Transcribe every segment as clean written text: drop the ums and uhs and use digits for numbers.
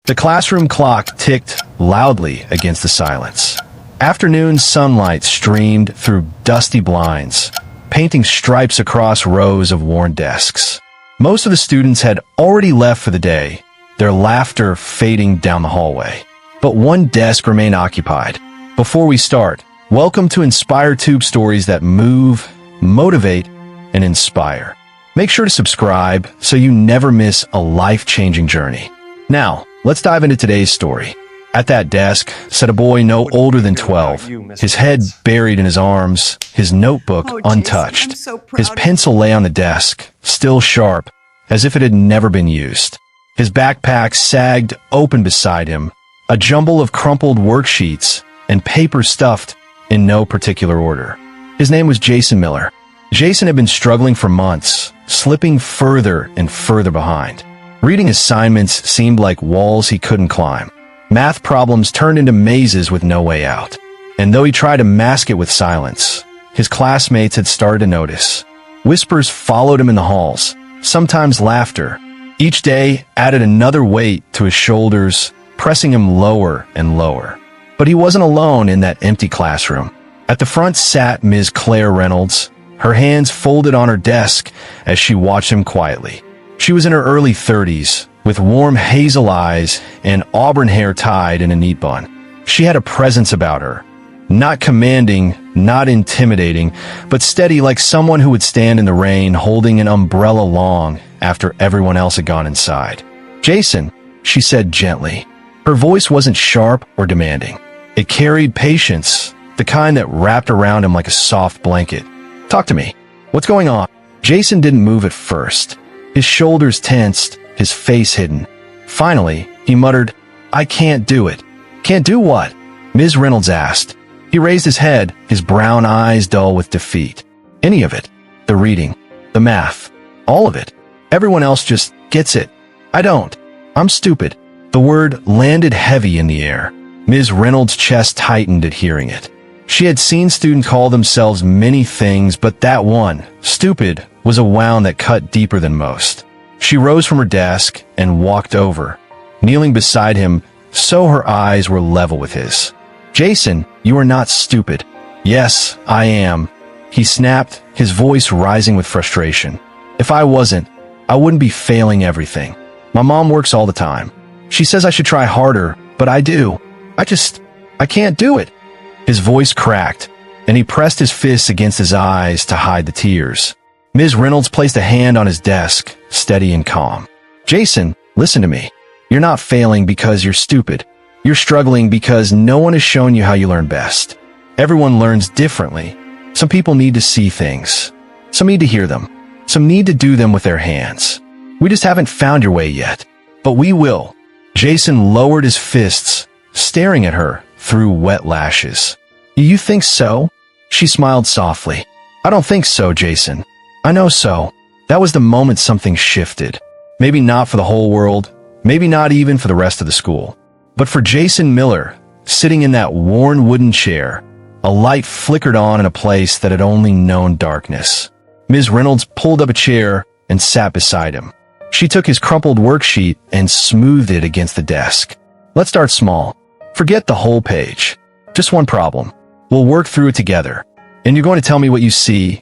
The classroom clock ticked loudly against the silence. Afternoon sunlight streamed through dusty blinds, painting stripes across rows of worn desks. Most of the students had already left for the day, their laughter fading down the hallway. But one desk remained occupied. Before we start, welcome to InspireTube, stories that move, motivate, and inspire. Make sure to subscribe so you never miss a life-changing journey. Now, let's dive into today's story. At that desk sat a boy no older than 12, his head buried in his arms, his notebook untouched. His pencil lay on the desk, still sharp, as if it had never been used. His backpack sagged open beside him, a jumble of crumpled worksheets and paper stuffed in no particular order. His name was Jason Miller. Jason had been struggling for months, slipping further and further behind. Reading assignments seemed like walls he couldn't climb. Math problems turned into mazes with no way out. And though he tried to mask it with silence, his classmates had started to notice. Whispers followed him in the halls, sometimes laughter. Each day added another weight to his shoulders, pressing him lower and lower. But he wasn't alone in that empty classroom. At the front sat Ms. Claire Reynolds, her hands folded on her desk as she watched him quietly. She was in her early 30s, with warm hazel eyes and auburn hair tied in a neat bun. She had a presence about her, not commanding, not intimidating, but steady, like someone who would stand in the rain holding an umbrella long after everyone else had gone inside. "Jason," she said gently. Her voice wasn't sharp or demanding. It carried patience, the kind that wrapped around him like a soft blanket. "Talk to me. What's going on?" Jason didn't move at first. His shoulders tensed, his face hidden. Finally, he muttered, "I can't do it." "Can't do what?" Ms. Reynolds asked. He raised his head, his brown eyes dull with defeat. "Any of it. The reading, the math, all of it. Everyone else just gets it. I don't. I'm stupid." The word landed heavy in the air. Ms. Reynolds' chest tightened at hearing it. She had seen students call themselves many things, but that one, stupid, was a wound that cut deeper than most. She rose from her desk and walked over, kneeling beside him so her eyes were level with his. "Jason, you are not stupid." "Yes, I am," he snapped, his voice rising with frustration. "If I wasn't, I wouldn't be failing everything. My mom works all the time. She says I should try harder, but I do. I can't do it." His voice cracked, and he pressed his fists against his eyes to hide the tears. Ms. Reynolds placed a hand on his desk, steady and calm. "Jason, listen to me. You're not failing because you're stupid. You're struggling because no one has shown you how you learn best. Everyone learns differently. Some people need to see things. Some need to hear them. Some need to do them with their hands. We just haven't found your way yet. But we will." Jason lowered his fists, staring at her through wet lashes. "You think so?" She smiled softly. "I don't think so, Jason. I know so." That was the moment something shifted. Maybe not for the whole world, maybe not even for the rest of the school. But for Jason Miller, sitting in that worn wooden chair, a light flickered on in a place that had only known darkness. Ms. Reynolds pulled up a chair and sat beside him. She took his crumpled worksheet and smoothed it against the desk. "Let's start small. Forget the whole page. Just one problem. We'll work through it together. And you're going to tell me what you see,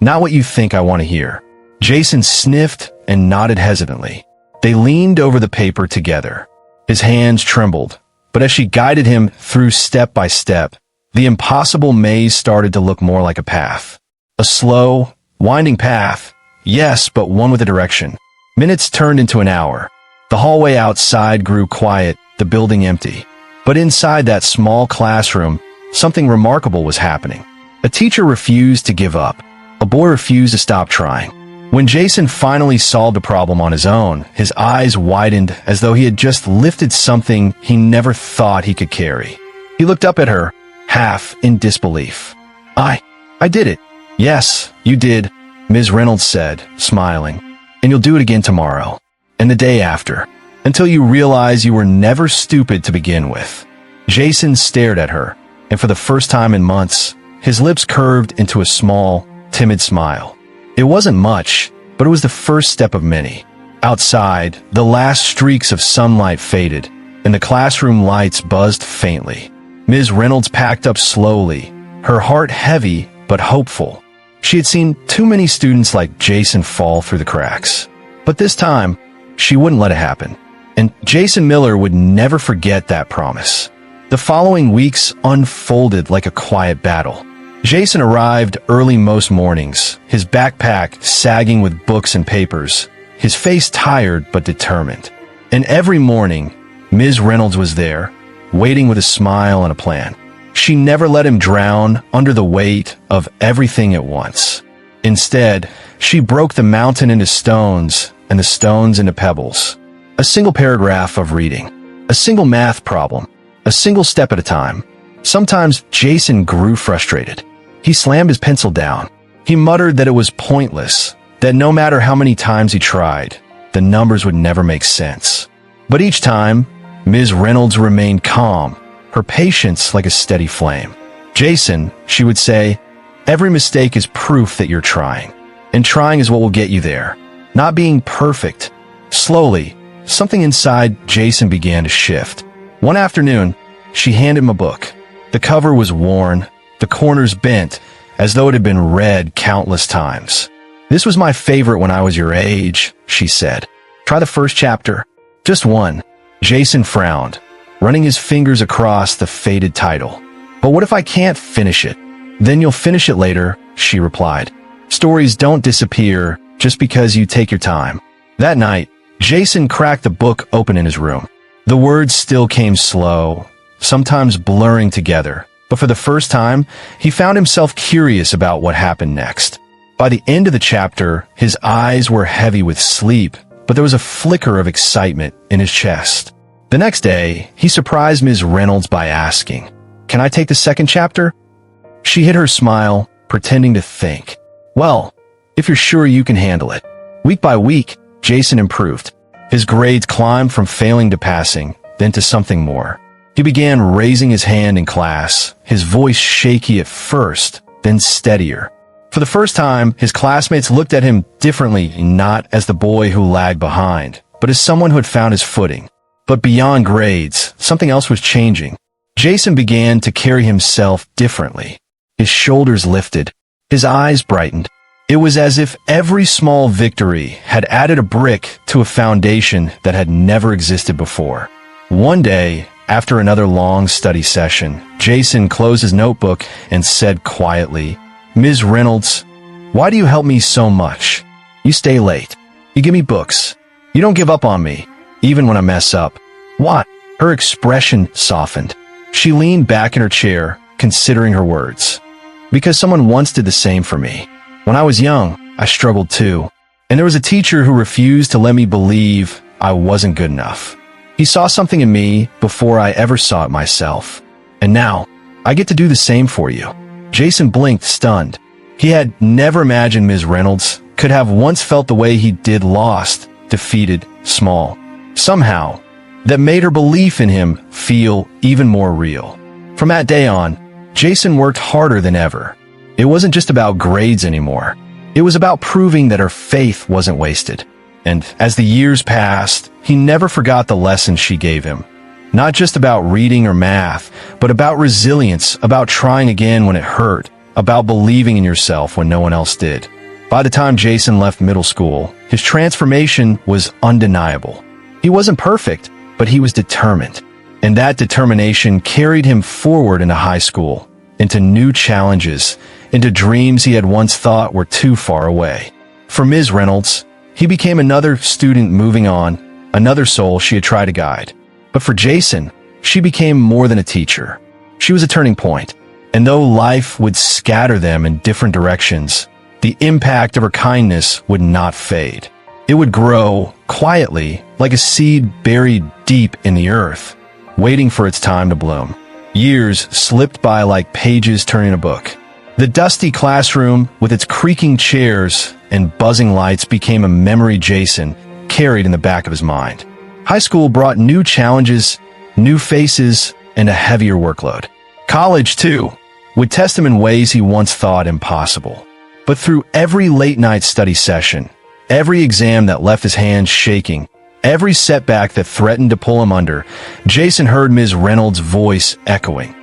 not what you think I want to hear." Jason sniffed and nodded hesitantly. They leaned over the paper together. His hands trembled, but as she guided him through step by step, the impossible maze started to look more like a path. A slow, winding path, yes, but one with a direction. Minutes turned into an hour. The hallway outside grew quiet, the building empty. But inside that small classroom, something remarkable was happening. A teacher refused to give up. A boy refused to stop trying. When Jason finally solved a problem on his own, his eyes widened as though he had just lifted something he never thought he could carry. He looked up at her, half in disbelief. I did it." "Yes, you did," Ms. Reynolds said, smiling. "And you'll do it again tomorrow, and the day after, until you realize you were never stupid to begin with." Jason stared at her, and for the first time in months, his lips curved into a small, timid smile. It wasn't much, but it was the first step of many. Outside, the last streaks of sunlight faded, and the classroom lights buzzed faintly. Ms. Reynolds packed up slowly, her heart heavy but hopeful. She had seen too many students like Jason fall through the cracks. But this time, she wouldn't let it happen. And Jason Miller would never forget that promise. The following weeks unfolded like a quiet battle. Jason arrived early most mornings, his backpack sagging with books and papers, his face tired but determined. And every morning, Ms. Reynolds was there, waiting with a smile and a plan. She never let him drown under the weight of everything at once. Instead, she broke the mountain into stones and the stones into pebbles. A single paragraph of reading, a single math problem, a single step at a time. Sometimes Jason grew frustrated. He slammed his pencil down. He muttered that it was pointless, that no matter how many times he tried, the numbers would never make sense. But each time, Ms. Reynolds remained calm, her patience like a steady flame. Jason, she would say, every mistake is proof that you're trying, and trying is what will get you there. Not being perfect. Slowly, something inside Jason began to shift. One afternoon, she handed him a book. The cover was worn, the corners bent, as though it had been read countless times. This was my favorite when I was your age, she said. Try the first chapter. Just one. Jason frowned, running his fingers across the faded title. But what if I can't finish it? Then you'll finish it later, she replied. Stories don't disappear just because you take your time. That night, Jason cracked the book open in his room. The words still came slow, sometimes blurring together. But for the first time, he found himself curious about what happened next. By the end of the chapter, his eyes were heavy with sleep, but there was a flicker of excitement in his chest. The next day, he surprised Ms. Reynolds by asking, "Can I take the second chapter?" She hid her smile, pretending to think. "Well, if you're sure you can handle it." Week by week, Jason improved. His grades climbed from failing to passing, then to something more. He began raising his hand in class, his voice shaky at first, then steadier. For the first time, his classmates looked at him differently, not as the boy who lagged behind, but as someone who had found his footing. But beyond grades, something else was changing. Jason began to carry himself differently. His shoulders lifted, his eyes brightened. It was as if every small victory had added a brick to a foundation that had never existed before. One day, after another long study session, Jason closed his notebook and said quietly, "Ms. Reynolds, why do you help me so much? You stay late. You give me books. You don't give up on me, even when I mess up. Why?" Her expression softened. She leaned back in her chair, considering her words. "Because someone once did the same for me. When I was young, I struggled too. And there was a teacher who refused to let me believe I wasn't good enough. He saw something in me before I ever saw it myself. And now, I get to do the same for you." Jason blinked, stunned. He had never imagined Ms. Reynolds could have once felt the way he did, lost, defeated, small. Somehow, that made her belief in him feel even more real. From that day on, Jason worked harder than ever. It wasn't just about grades anymore. It was about proving that her faith wasn't wasted. And as the years passed, he never forgot the lessons she gave him. Not just about reading or math, but about resilience, about trying again when it hurt, about believing in yourself when no one else did. By the time Jason left middle school, his transformation was undeniable. He wasn't perfect, but he was determined. And that determination carried him forward into high school, into new challenges, into dreams he had once thought were too far away. For Ms. Reynolds, he became another student moving on, another soul she had tried to guide. But for Jason, she became more than a teacher. She was a turning point. And though life would scatter them in different directions, the impact of her kindness would not fade. It would grow quietly, like a seed buried deep in the earth, waiting for its time to bloom. Years slipped by like pages turning a book. The dusty classroom, with its creaking chairs and buzzing lights, became a memory Jason carried in the back of his mind. High school brought new challenges, new faces, and a heavier workload. College, too, would test him in ways he once thought impossible. But through every late-night study session, every exam that left his hands shaking, Every setback that threatened to pull him under, Jason heard Ms. Reynolds' voice echoing.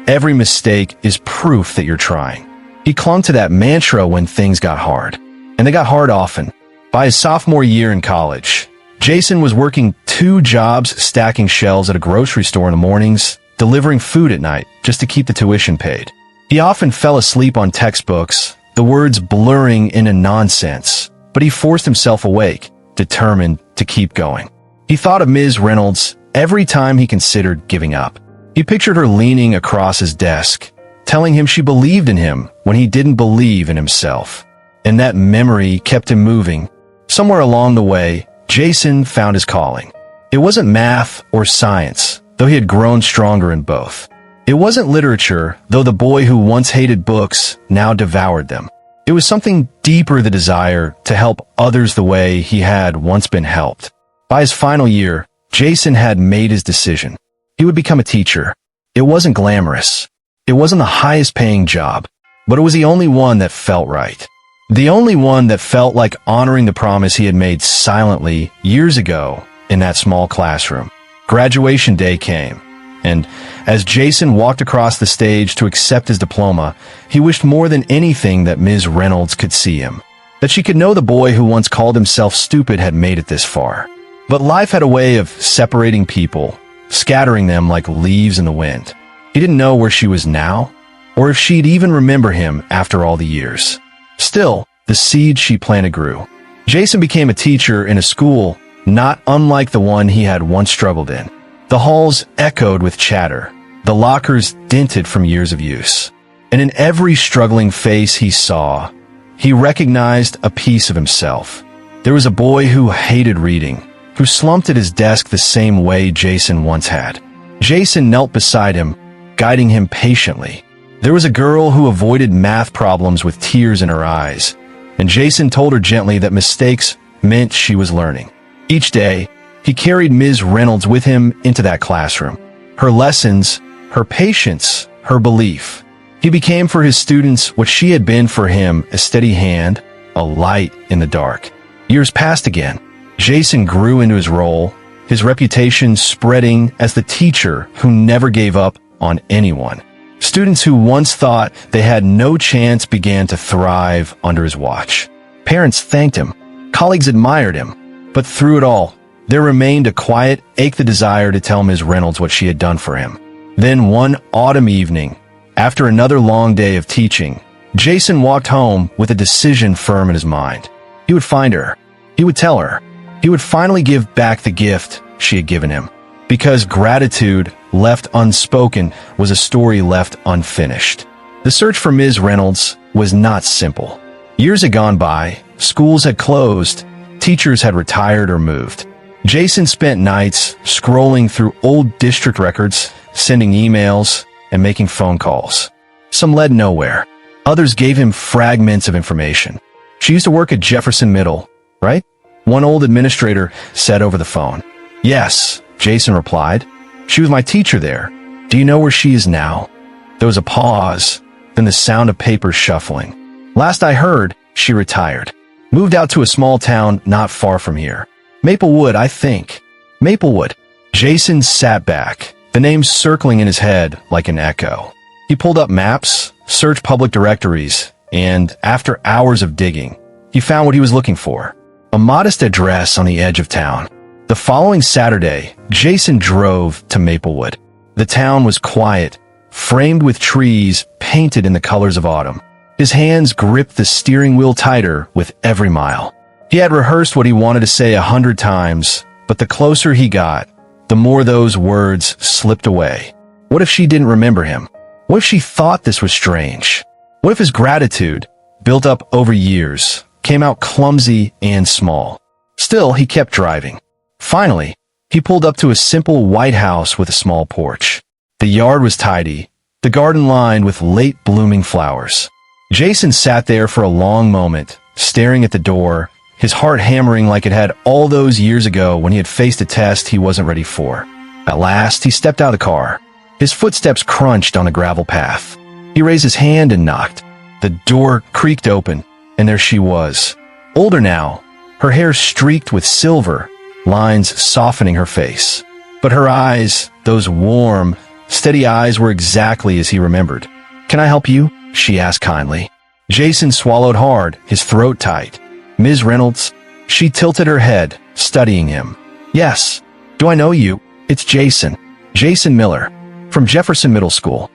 Every mistake is proof that you're trying. He clung to that mantra when things got hard. And they got hard often. By his sophomore year in college, Jason was working 2 jobs stacking shelves at a grocery store in the mornings, delivering food at night just to keep the tuition paid. He often fell asleep on textbooks, the words blurring into nonsense, but he forced himself awake, determined to keep going. He thought of Ms. Reynolds every time he considered giving up. He pictured her leaning across his desk, telling him she believed in him when he didn't believe in himself. And that memory kept him moving. Somewhere along the way, Jason found his calling. It wasn't math or science, though he had grown stronger in both. It wasn't literature, though the boy who once hated books now devoured them. It was something deeper, the desire to help others the way he had once been helped. By his final year, Jason had made his decision. He would become a teacher. It wasn't glamorous. It wasn't the highest paying job, but it was the only one that felt right. The only one that felt like honoring the promise he had made silently years ago in that small classroom. Graduation day came, and as Jason walked across the stage to accept his diploma, he wished more than anything that Ms. Reynolds could see him, that she could know the boy who once called himself stupid had made it this far. But life had a way of separating people, scattering them like leaves in the wind. He didn't know where she was now, or if she'd even remember him after all the years. Still, the seed she planted grew. Jason became a teacher in a school not unlike the one he had once struggled in. The halls echoed with chatter, the lockers dented from years of use. And in every struggling face he saw, he recognized a piece of himself. There was a boy who hated reading, who slumped at his desk the same way Jason once had. Jason knelt beside him, guiding him patiently. There was a girl who avoided math problems with tears in her eyes, and Jason told her gently that mistakes meant she was learning. Each day, he carried Ms. Reynolds with him into that classroom. Her lessons, her patience, her belief. He became for his students what she had been for him, a steady hand, a light in the dark. Years passed again. Jason grew into his role, his reputation spreading as the teacher who never gave up on anyone. Students who once thought they had no chance began to thrive under his watch. Parents thanked him. Colleagues admired him. But through it all, there remained a quiet ache, the desire to tell Ms. Reynolds what she had done for him. Then one autumn evening, after another long day of teaching, Jason walked home with a decision firm in his mind. He would find her. He would tell her. He would finally give back the gift she had given him. Because gratitude left unspoken was a story left unfinished. The search for Ms. Reynolds was not simple. Years had gone by, schools had closed, teachers had retired or moved. Jason spent nights scrolling through old district records, sending emails, and making phone calls. Some led nowhere. Others gave him fragments of information. She used to work at Jefferson Middle, right? One old administrator said over the phone. Yes, Jason replied. She was my teacher there. Do you know where she is now? There was a pause, then the sound of papers shuffling. Last I heard, she retired. Moved out to a small town not far from here. Maplewood, I think. Maplewood. Jason sat back, the name circling in his head like an echo. He pulled up maps, searched public directories, and after hours of digging, he found what he was looking for. A modest address on the edge of town. The following Saturday, Jason drove to Maplewood. The town was quiet, framed with trees painted in the colors of autumn. His hands gripped the steering wheel tighter with every mile. He had rehearsed what he wanted to say 100 times, but the closer he got, the more those words slipped away. What if she didn't remember him? What if she thought this was strange? What if his gratitude, built up over years, came out clumsy and small? Still, he kept driving. Finally, he pulled up to a simple white house with a small porch. The yard was tidy, the garden lined with late blooming flowers. Jason sat there for a long moment, staring at the door, his heart hammering like it had all those years ago when he had faced a test he wasn't ready for. At last, he stepped out of the car. His footsteps crunched on the gravel path. He raised his hand and knocked. The door creaked open, and there she was. Older now, her hair streaked with silver, lines softening her face. But her eyes, those warm, steady eyes, were exactly as he remembered. "Can I help you?" she asked kindly. Jason swallowed hard, his throat tight. "Ms. Reynolds?" She tilted her head, studying him. "Yes. Do I know you? It's Jason. Jason Miller. From Jefferson Middle School.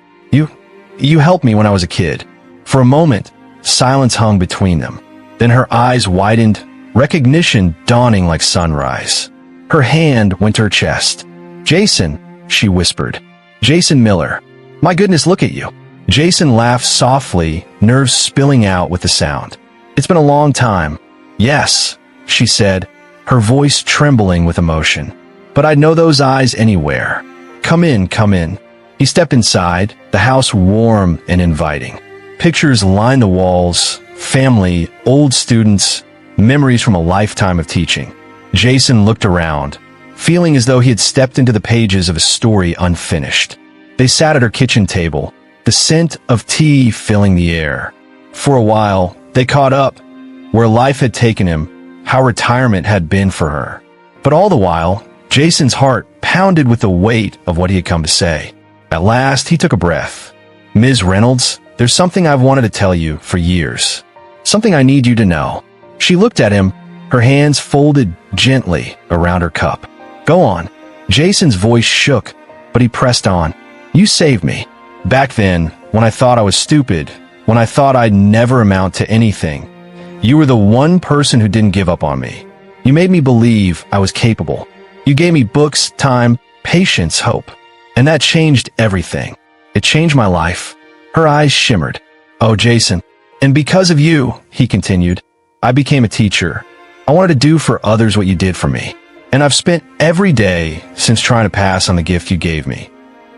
You helped me when I was a kid." For a moment, silence hung between them. Then her eyes widened, recognition dawning like sunrise. Her hand went to her chest. "Jason," she whispered. "Jason Miller. My goodness, look at you." Jason laughed softly, nerves spilling out with the sound. "It's been a long time." "Yes," she said, her voice trembling with emotion. "But I'd know those eyes anywhere. Come in, come in." He stepped inside, the house warm and inviting. Pictures lined the walls, family, old students, memories from a lifetime of teaching. Jason looked around, feeling as though he had stepped into the pages of a story unfinished. They sat at her kitchen table, the scent of tea filling the air. For a while, they caught up, where life had taken him, how retirement had been for her. But all the while, Jason's heart pounded with the weight of what he had come to say. At last, he took a breath. "Ms. Reynolds, there's something I've wanted to tell you for years. Something I need you to know." She looked at him, her hands folded gently around her cup. "Go on." Jason's voice shook, but he pressed on. "You saved me. Back then, when I thought I was stupid, when I thought I'd never amount to anything, you were the one person who didn't give up on me. You made me believe I was capable. You gave me books, time, patience, hope. And that changed everything. It changed my life." Her eyes shimmered. "Oh, Jason. And because of you," he continued, "I became a teacher. I wanted to do for others what you did for me. And I've spent every day since trying to pass on the gift you gave me."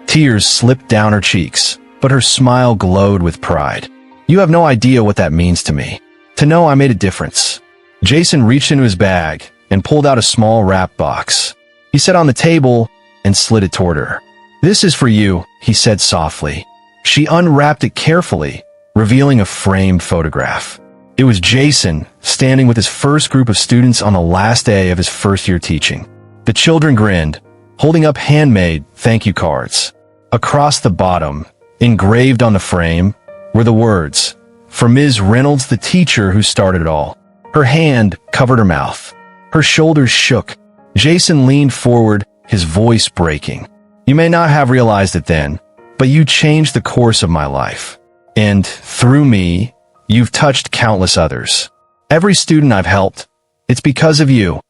Tears slipped down her cheeks, but her smile glowed with pride. "You have no idea what that means to me. To know I made a difference." Jason reached into his bag and pulled out a small wrap box. He set it on the table and slid it toward her. "This is for you," he said softly. She unwrapped it carefully, revealing a framed photograph. It was Jason, standing with his first group of students on the last day of his first year teaching. The children grinned, holding up handmade thank you cards. Across the bottom, engraved on the frame, were the words, "For Ms. Reynolds, the teacher who started it all." Her hand covered her mouth. Her shoulders shook. Jason leaned forward, his voice breaking. "You may not have realized it then, but you changed the course of my life. And through me, you've touched countless others. Every student I've helped, it's because of you."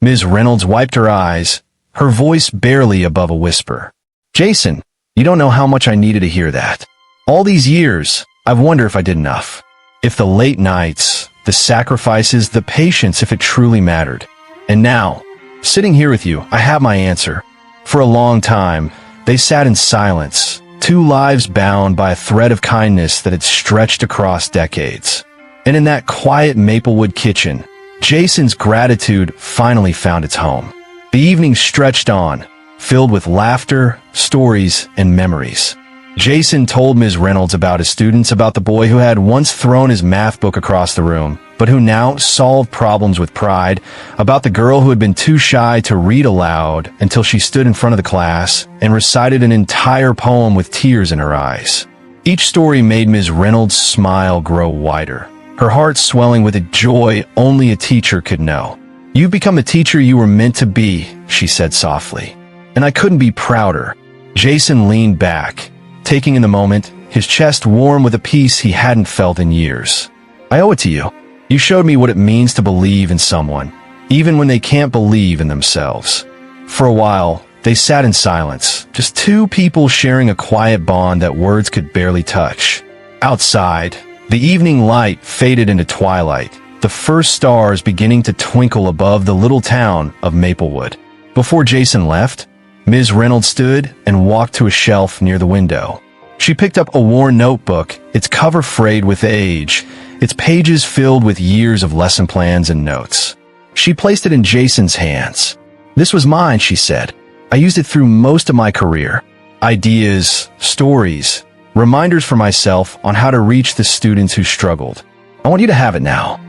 Ms. Reynolds wiped her eyes, her voice barely above a whisper. "Jason, you don't know how much I needed to hear that. All these years, I've wondered if I did enough. If the late nights, the sacrifices, the patience, if it truly mattered. And now, sitting here with you, I have my answer." For a long time, they sat in silence, two lives bound by a thread of kindness that had stretched across decades. And in that quiet Maplewood kitchen, Jason's gratitude finally found its home. The evening stretched on, filled with laughter, stories, and memories. Jason told Ms. Reynolds about his students, about the boy who had once thrown his math book across the room, but who now solved problems with pride, about the girl who had been too shy to read aloud until she stood in front of the class and recited an entire poem with tears in her eyes. Each story made Ms. Reynolds' smile grow wider, her heart swelling with a joy only a teacher could know. "You've become the teacher you were meant to be," she said softly. "And I couldn't be prouder." Jason leaned back, taking in the moment, his chest warm with a peace he hadn't felt in years. "I owe it to you. You showed me what it means to believe in someone, even when they can't believe in themselves." For a while, they sat in silence, just two people sharing a quiet bond that words could barely touch. Outside, the evening light faded into twilight, the first stars beginning to twinkle above the little town of Maplewood. Before Jason left, Ms. Reynolds stood and walked to a shelf near the window. She picked up a worn notebook, its cover frayed with age, its pages filled with years of lesson plans and notes. She placed it in Jason's hands. "This was mine," she said. "I used it through most of my career. Ideas, stories, reminders for myself on how to reach the students who struggled. I want you to have it now."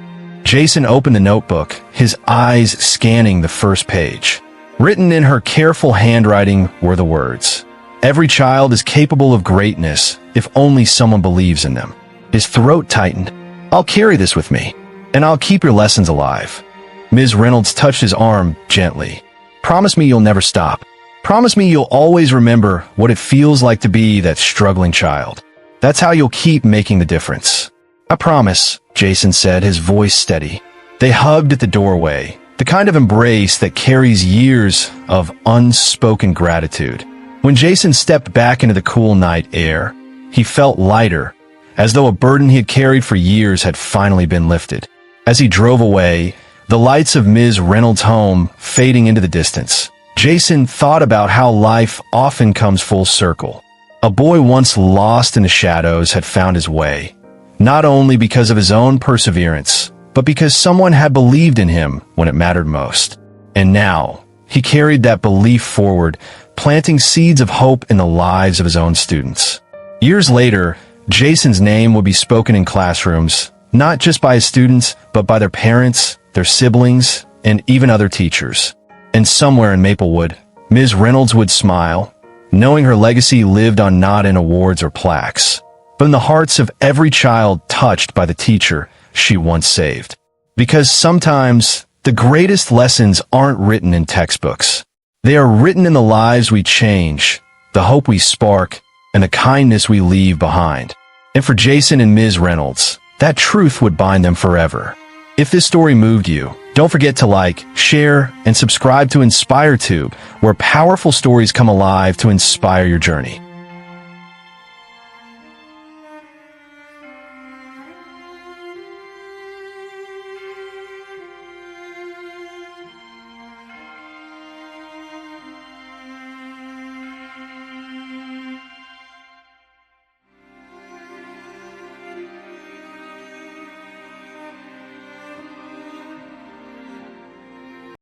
Jason opened the notebook, his eyes scanning the first page. Written in her careful handwriting were the words, "Every child is capable of greatness if only someone believes in them." His throat tightened. "I'll carry this with me, and I'll keep your lessons alive." Ms. Reynolds touched his arm gently. "Promise me you'll never stop. Promise me you'll always remember what it feels like to be that struggling child. That's how you'll keep making the difference." "I promise," Jason said, his voice steady. They hugged at the doorway, the kind of embrace that carries years of unspoken gratitude. When Jason stepped back into the cool night air, he felt lighter, as though a burden he had carried for years had finally been lifted. As he drove away, the lights of Ms. Reynolds' home fading into the distance, Jason thought about how life often comes full circle. A boy once lost in the shadows had found his way, not only because of his own perseverance, but because someone had believed in him when it mattered most. And now, he carried that belief forward, planting seeds of hope in the lives of his own students. Years later, Jason's name would be spoken in classrooms, not just by his students, but by their parents, their siblings, and even other teachers. And somewhere in Maplewood, Ms. Reynolds would smile, knowing her legacy lived on not in awards or plaques, but in the hearts of every child touched by the teacher she once saved. Because sometimes, the greatest lessons aren't written in textbooks. They are written in the lives we change, the hope we spark, and the kindness we leave behind. And for Jason and Ms. Reynolds, that truth would bind them forever. If this story moved you, don't forget to like, share, and subscribe to InspireTube, where powerful stories come alive to inspire your journey.